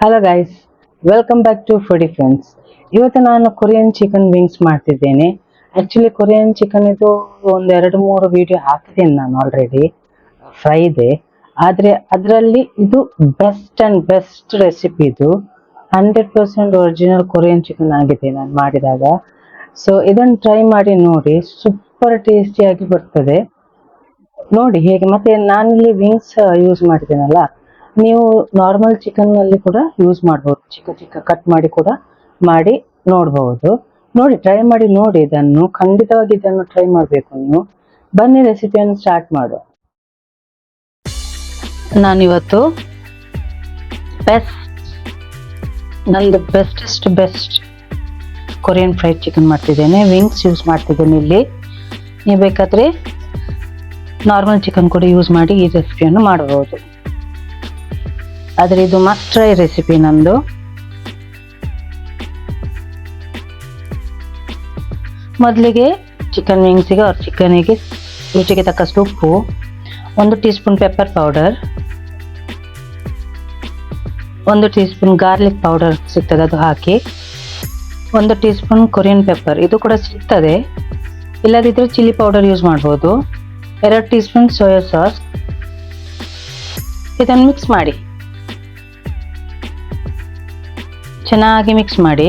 Hello guys, welcome back to foodie friends. ಇವತ್ತು ನಾನು Korean chicken wings ಮಾಡ್ತಿದ್ದೇನೆ. Actually Korean chicken ಇದು ಒಂದು 2-3 ವಿಡಿಯೋ ಹಾಕಿದ್ದೀನಿ ನಾನು ಆಲ್ರೆಡಿ, ಫ್ರೈ ಇದೆ. ಆದರೆ ಅದರಲ್ಲಿ ಇದು ಬೆಸ್ಟ್ ರೆಸಿಪಿ. ಇದು 100% ಒರಿಜಿನಲ್ ಕೊರಿಯನ್ ಚಿಕನ್ ಆಗಿದೆ ನಾನು ಮಾಡಿದಾಗ. ಸೊ ಇದನ್ನು ಟ್ರೈ ಮಾಡಿ ನೋಡಿ, ಸೂಪರ್ ಟೇಸ್ಟಿಯಾಗಿ ಬರ್ತದೆ ನೋಡಿ ಹೇಗೆ. ಮತ್ತೆ ನಾನಿಲ್ಲಿ ವಿಂಗ್ಸ್ ಯೂಸ್ ಮಾಡಿದ್ದೇನಲ್ಲ, ನೀವು ನಾರ್ಮಲ್ ಚಿಕನ್ ನಲ್ಲಿ ಕೂಡ ಯೂಸ್ ಮಾಡಬಹುದು, ಚಿಕ್ಕ ಕಟ್ ಮಾಡಿ ಕೂಡ ಮಾಡಿ ನೋಡಬಹುದು. ನೋಡಿ, ಟ್ರೈ ಮಾಡಿ ನೋಡಿ, ಇದನ್ನು ಖಂಡಿತವಾಗಿ ಇದನ್ನು ಟ್ರೈ ಮಾಡಬೇಕು ನೀವು. ಬನ್ನಿ ರೆಸಿಪಿಯನ್ನು ಸ್ಟಾರ್ಟ್ ಮಾಡುವ. ನಾನಿವತ್ತು ನಂದು ಬೆಸ್ಟ್ ಕೊರಿಯನ್ ಫ್ರೈಡ್ ಚಿಕನ್ ಮಾಡ್ತಿದ್ದೇನೆ. ವಿಂಗ್ಸ್ ಯೂಸ್ ಮಾಡ್ತಿದ್ದೇನೆ ಇಲ್ಲಿ. ನೀವು ಬೇಕಾದ್ರೆ ನಾರ್ಮಲ್ ಚಿಕನ್ ಕೂಡ ಯೂಸ್ ಮಾಡಿ ಈ ರೆಸಿಪಿಯನ್ನು ಮಾಡಬಹುದು. ಆದರೆ ಇದು ಮಸ್ಟ್ ಟ್ರೈ ರೆಸಿಪಿ ನಂದು. ಮೊದಲಿಗೆ ಚಿಕನ್ ವಿಂಗ್ಸಿಗೆ ಚಿಕನಿಗೆ ರುಚಿಗೆ ತಕ್ಕಷ್ಟು ಉಪ್ಪು, 1 teaspoon pepper powder, 1 teaspoon garlic powder ಸಿಗ್ತದೆ ಅದು ಹಾಕಿ, 1 ಟೀ ಸ್ಪೂನ್ ಕೊರಿಯನ್ ಪೆಪ್ಪರ್ ಇದು ಕೂಡ ಸಿಗ್ತದೆ, ಇಲ್ಲದಿದ್ದರೆ ಚಿಲ್ಲಿ ಪೌಡರ್ ಯೂಸ್ ಮಾಡ್ಬೋದು, 2 ಟೀ ಸ್ಪೂನ್ ಸೋಯಾ ಸಾಸ್. ಇದನ್ನು ಮಿಕ್ಸ್ ಮಾಡಿ, ಚೆನ್ನಾಗಿ ಮಿಕ್ಸ್ ಮಾಡಿ.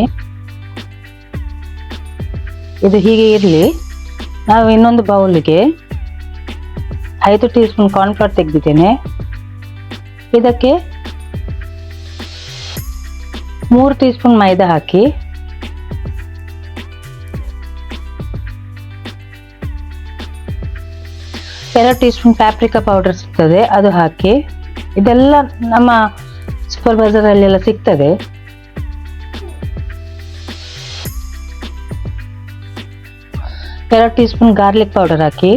ಇದು ಹೀಗೆ ಇರಲಿ. ನಾವು ಇನ್ನೊಂದು ಬೌಲ್ಗೆ 5 ಟೀ ಸ್ಪೂನ್ ಕಾರ್ನ್ಫ್ಲವರ್ ತೆಗೆದಿದ್ದೇನೆ. ಇದಕ್ಕೆ 3 ಟೀ ಸ್ಪೂನ್ ಮೈದಾ ಹಾಕಿ, ಎರಡು ಟೀ ಸ್ಪೂನ್ ಪ್ಯಾಪ್ರಿಕಾ ಪೌಡರ್ ಸಿಗ್ತದೆ ಅದು ಹಾಕಿ. ಇದೆಲ್ಲ ನಮ್ಮ ಸೂಪರ್ ಬಜಾರ್ ಅಲ್ಲಿ ಎಲ್ಲ ಸಿಗ್ತದೆ. ಎರಡು ಟೀ ಸ್ಪೂನ್ ಗಾರ್ಲಿಕ್ ಪೌಡರ್ ಹಾಕಿ,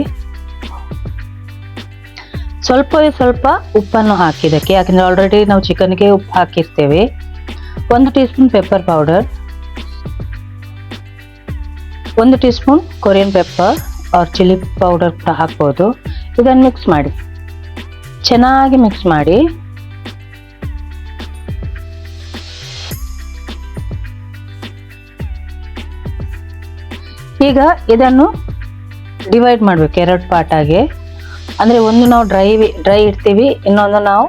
ಸ್ವಲ್ಪ ಉಪ್ಪನ್ನು ಹಾಕಿದಕ್ಕೆ, ಯಾಕಂದ್ರೆ ಆಲ್ರೆಡಿ ನಾವು ಚಿಕನ್ಗೆ ಉಪ್ಪು ಹಾಕಿರ್ತೇವೆ. 1 teaspoon pepper powder, 1 teaspoon Korean pepper or chilli powder ಕೂಡ ಹಾಕ್ಬೋದು. ಇದನ್ನು ಮಿಕ್ಸ್ ಮಾಡಿ, ಚೆನ್ನಾಗಿ ಮಿಕ್ಸ್ ಮಾಡಿ. ಈಗ ಇದನ್ನು ಡಿವೈಡ್ ಮಾಡಬೇಕು 2 ಪಾರ್ಟ್ ಆಗಿ. ಅಂದರೆ ಒಂದು ನಾವು ಡ್ರೈ ಇಡ್ತೀವಿ, ಇನ್ನೊಂದು ನಾವು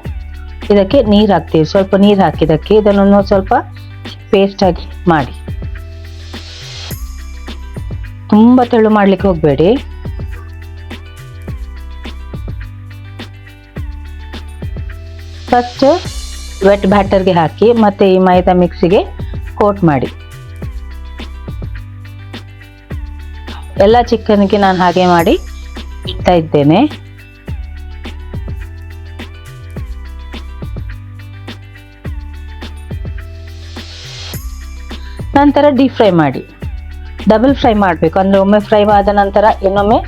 ಇದಕ್ಕೆ ನೀರು ಹಾಕ್ತೀವಿ. ಸ್ವಲ್ಪ ನೀರು ಹಾಕಿದಕ್ಕೆ ಇದನ್ನು ಸ್ವಲ್ಪ ಪೇಸ್ಟ್ ಆಗಿ ಮಾಡಿ. ತುಂಬ ತೆಳು ಮಾಡ್ಲಿಕ್ಕೆ ಹೋಗಬೇಡಿ. ಫಸ್ಟ್ ವೆಟ್ ಬ್ಯಾಟರ್ಗೆ ಹಾಕಿ ಮತ್ತೆ ಈ ಮೈದಾ ಮಿಕ್ಸಿಗೆ ಕೋಟ್ ಮಾಡಿ. ಎಲ್ಲ ಚಿಕನ್ಗೆ ನಾನು ಹಾಗೆ ಮಾಡಿ ಇಡ್ತಾ ಇದ್ದೇನೆ. ನಂತರ ಡೀಪ್ ಫ್ರೈ ಮಾಡಿ, ಡಬಲ್ ಫ್ರೈ ಮಾಡಬೇಕು. ಅಂದರೆ ಒಮ್ಮೆ ಫ್ರೈ ಆದ ನಂತರ ಇನ್ನೊಮ್ಮೆ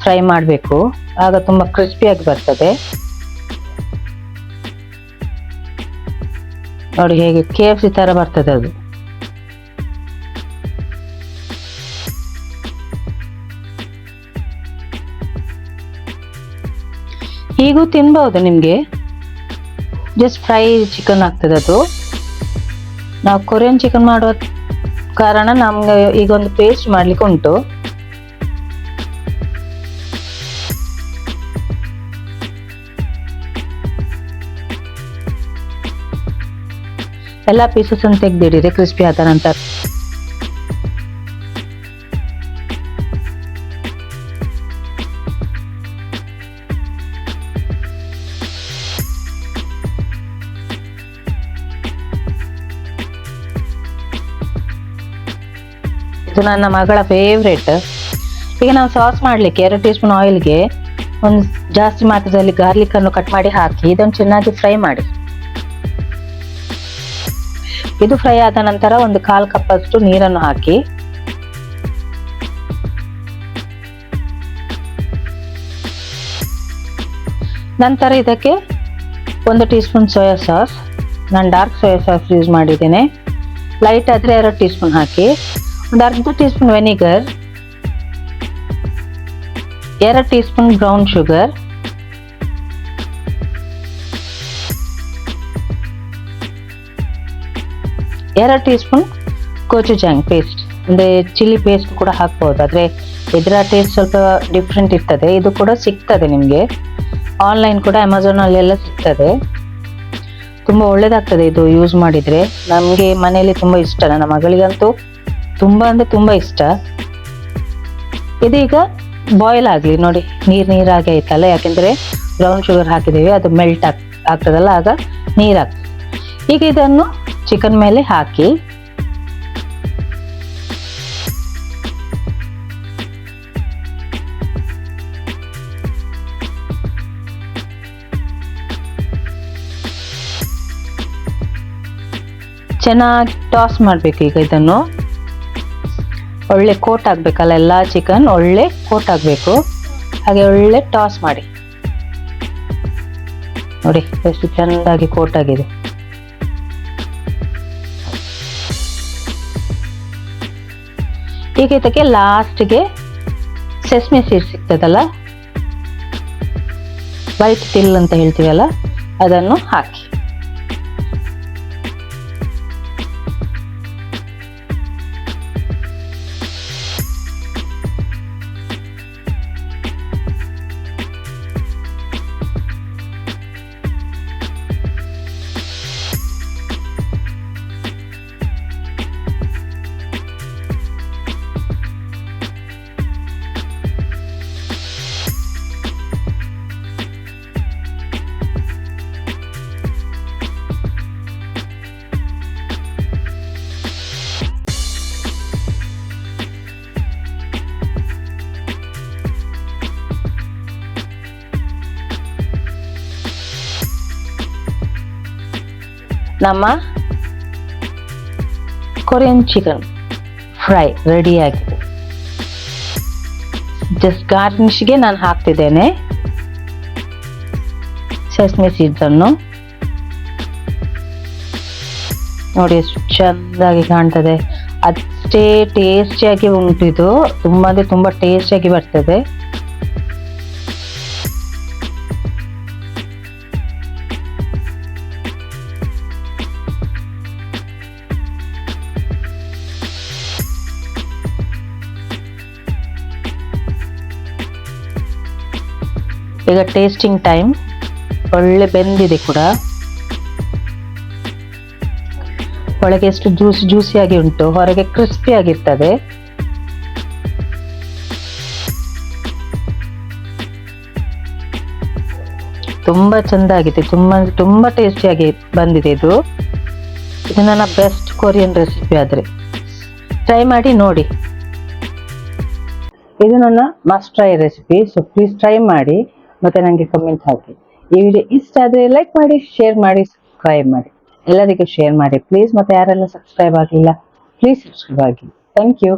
ಫ್ರೈ ಮಾಡಬೇಕು, ಆಗ ತುಂಬ ಕ್ರಿಸ್ಪಿಯಾಗಿ ಬರ್ತದೆ. ನೋಡಿ ಹೇಗೆ KFC ತರ ಬರ್ತದೆ ಅದು. ಹೀಗೂ ತಿನ್ಬಹುದು, ನಿಮಗೆ ಜಸ್ಟ್ ಫ್ರೈ ಚಿಕನ್ ಆಗ್ತದೆ ಅದು. ನಾವು ಕೊರಿಯನ್ ಚಿಕನ್ ಮಾಡುವ ಕಾರಣ ನಮ್ಗೆ ಈಗ ಒಂದು ಪೇಸ್ಟ್ ಮಾಡ್ಲಿಕ್ಕೆ ಉಂಟು. ಎಲ್ಲ ಪೀಸಸ್ ಅನ್ನು ತೆಗೆದಿಡಿರಿ ಕ್ರಿಸ್ಪಿ ಆದ ನಂತರ. ಇದು ನನ್ನ ಮಗಳ ಫೇವ್ರೇಟ್. ಈಗ ನಾವು ಸಾಸ್ ಮಾಡಲಿಕ್ಕೆ 2 ಟೀ ಸ್ಪೂನ್ ಆಯಿಲ್ಗೆ ಒಂದು ಜಾಸ್ತಿ ಮಾತ್ರದಲ್ಲಿ ಗಾರ್ಲಿಕ್ ಅನ್ನು ಕಟ್ ಮಾಡಿ ಹಾಕಿ ಇದನ್ನು ಚೆನ್ನಾಗಿ ಫ್ರೈ ಮಾಡಿ. ಇದು ಫ್ರೈ ಆದ ನಂತರ ಒಂದು 1/4 ಕಪ್ ಅಷ್ಟು ನೀರನ್ನು ಹಾಕಿ, ನಂತರ ಇದಕ್ಕೆ 1 ಟೀ ಸ್ಪೂನ್ ಸೋಯಾ ಸಾಸ್, ನಾನು ಡಾರ್ಕ್ ಸೋಯಾ ಸಾಸ್ ಯೂಸ್ ಮಾಡಿದ್ದೇನೆ. ಲೈಟ್ ಆದರೆ 2 ಟೀ ಸ್ಪೂನ್ ಹಾಕಿ, ಒಂದು ಅರ್ಧ teaspoon vinegar, 2 teaspoon brown sugar, 2 teaspoon gochujang paste, ಅಂದರೆ ಚಿಲ್ಲಿ ಪೇಸ್ಟ್ ಕೂಡ ಹಾಕ್ಬೋದು. ಆದರೆ ಇದರ ಟೇಸ್ಟ್ ಸ್ವಲ್ಪ ಡಿಫ್ರೆಂಟ್ ಇರ್ತದೆ. ಇದು ಕೂಡ ಸಿಗ್ತದೆ ನಿಮಗೆ ಆನ್ಲೈನ್ ಕೂಡ, ಅಮೆಝಾನಲ್ಲೆಲ್ಲ ಸಿಗ್ತದೆ. ತುಂಬ ಒಳ್ಳೇದಾಗ್ತದೆ ಇದು ಯೂಸ್ ಮಾಡಿದರೆ. ನಮಗೆ ಮನೆಯಲ್ಲಿ ತುಂಬ ಇಷ್ಟ, ನನ್ನ ಮಗಳಿಗಂತೂ ತುಂಬ ಅಂದರೆ ತುಂಬ ಇಷ್ಟ. ಇದೀಗ ಬಾಯ್ಲ್ ಆಗಲಿ ನೋಡಿ, ನೀರಾಗಿ ಆಯ್ತಲ್ಲ, ಯಾಕೆಂದರೆ ಬ್ರೌನ್ ಶುಗರ್ ಹಾಕಿದ್ದೀವಿ, ಅದು ಮೆಲ್ಟ್ ಆಗ್ತದಲ್ಲ, ಆಗ ನೀರಾಗ್ತದೆ. ಈಗ ಇದನ್ನು ಚಿಕನ್ ಮೇಲೆ ಹಾಕಿ ಚೆನ್ನಾಗಿ ಟಾಸ್ ಮಾಡಬೇಕು. ಈಗ ಇದನ್ನು ಒಳ್ಳೆ ಕೋಟ್ ಆಗಬೇಕಲ್ಲ, ಎಲ್ಲ ಚಿಕನ್ ಒಳ್ಳೆ ಕೋಟ್ ಆಗಬೇಕು. ಹಾಗೆ ಒಳ್ಳೆ ಟಾಸ್ ಮಾಡಿ ನೋಡಿ, ಎಷ್ಟು ಚೆಂದಾಗಿ ಕೋಟ್ ಆಗಿದೆ. ಈಗ ಇದಕ್ಕೆ ಲಾಸ್ಟ್ಗೆ ಸೆಸ್ಮೆ ಸೀಡ್ ಸಿಗ್ತದಲ್ಲ, ವೈಟ್ ತಿಲ್ ಅಂತ ಹೇಳ್ತೀವಲ್ಲ, ಅದನ್ನು ಹಾಕಿ. ನಮ್ಮ ಕೊರಿಯನ್ ಚಿಕನ್ ಫ್ರೈ ರೆಡಿ ಆಗಿದೆ. ಜಸ್ಟ್ ಗಾರ್ನಿಷ್ಗೆ ನಾನು ಹಾಕ್ತಿದ್ದೇನೆ ಸೆಸ್ಮೆ ಸೀಡ್ಸ್ ಅನ್ನು. ನೋಡಿ ಎಷ್ಟು ಚೆಂದಾಗಿ ಕಾಣ್ತದೆ, ಅಷ್ಟೇ ಟೇಸ್ಟಿಯಾಗಿ ಉಂಟು. ಇದು ತುಂಬ ಅಂದರೆ ತುಂಬ ಟೇಸ್ಟಿಯಾಗಿ ಬರ್ತದೆ. ಈಗ ಟೇಸ್ಟಿಂಗ್ ಟೈಮ್. ಒಳ್ಳೆ ಬೆಂದಿದೆ ಕೂಡ, ಒಳಗೆ ಎಷ್ಟು ಜ್ಯೂಸಿಯಾಗಿ ಉಂಟು, ಹೊರಗೆ ಕ್ರಿಸ್ಪಿ ಆಗಿರ್ತದೆ. ತುಂಬಾ ಚೆಂದ ಆಗಿದೆ, ತುಂಬಾ ಟೇಸ್ಟಿಯಾಗಿ ಬಂದಿದೆ. ಇದು ನನ್ನ ಬೆಸ್ಟ್ ಕೊರಿಯನ್ ರೆಸಿಪಿ. ಆದ್ರೆ ಟ್ರೈ ಮಾಡಿ ನೋಡಿ. ಇದು ನನ್ನ must try recipe. So please try ಮಾಡಿ, ಮತ್ತೆ ನನಗೆ ಕಮೆಂಟ್ ಹಾಕಿ. ಈ ವಿಡಿಯೋ ಇಷ್ಟ ಆದರೆ ಲೈಕ್ ಮಾಡಿ, ಶೇರ್ ಮಾಡಿ, ಸಬ್ಸ್ಕ್ರೈಬ್ ಮಾಡಿ. ಎಲ್ಲರಿಗೂ ಶೇರ್ ಮಾಡಿ ಪ್ಲೀಸ್. ಮತ್ತೆ ಯಾರೆಲ್ಲ ಸಬ್ಸ್ಕ್ರೈಬ್ ಆಗಲಿಲ್ಲ ಪ್ಲೀಸ್ ಸಬ್ಸ್ಕ್ರೈಬ್ ಆಗಿ. Thank you.